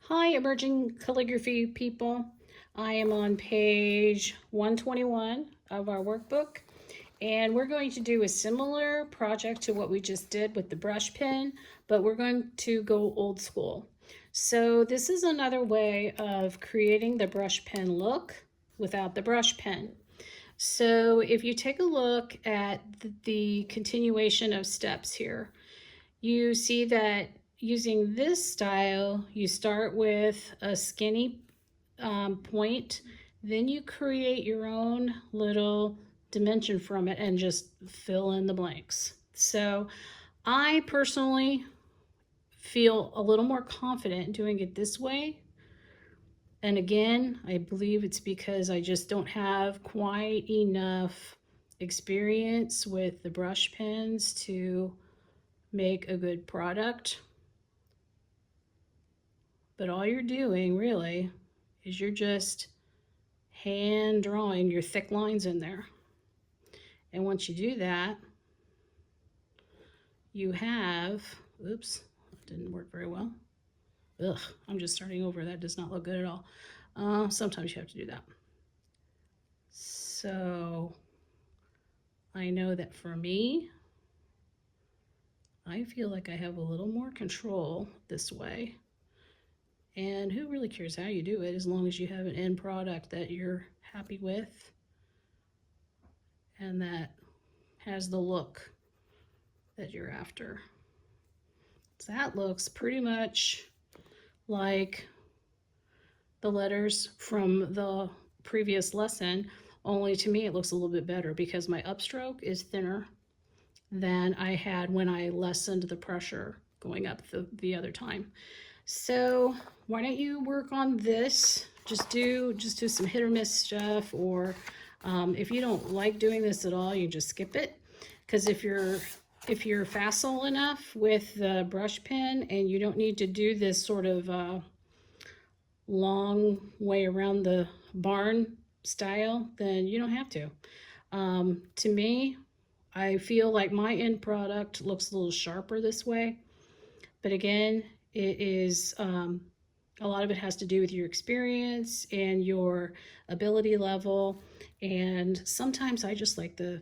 Hi, emerging calligraphy people. I am on page 121 of our workbook, and we're going to do a similar project to what we just did with the brush pen, but we're going to go old school. So this is another way of creating the brush pen look without the brush pen. So if you take a look at the continuation of steps here, you see that using this style, you start with a skinny point, then you create your own little dimension from it and just fill in the blanks. So I personally feel a little more confident doing it this way. And again, I believe it's because I just don't have quite enough experience with the brush pens to make a good product. But all you're doing really is you're just hand drawing your thick lines in there. And once you do that, you have, oops, didn't work very well. Ugh, I'm just starting over. That does not look good at all. Sometimes you have to do that. So I know that for me, I feel like I have a little more control this way. And who really cares how you do it, as long as you have an end product that you're happy with and that has the look that you're after. So that looks pretty much like the letters from the previous lesson, only to me it looks a little bit better because my upstroke is thinner than I had when I lessened the pressure going up the other time. So why don't you work on this? Just do some hit or miss stuff, or if you don't like doing this at all, you just skip it. Because if you're facile enough with the brush pen and you don't need to do this sort of long way around the barn style, then you don't have to. To me, I feel like my end product looks a little sharper this way. But again, it is a lot of it has to do with your experience and your ability level. And sometimes I just like to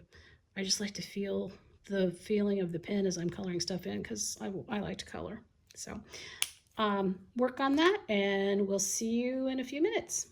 feel the feeling of the pen as I'm coloring stuff in, because I like to color. So work on that, and we'll see you in a few minutes.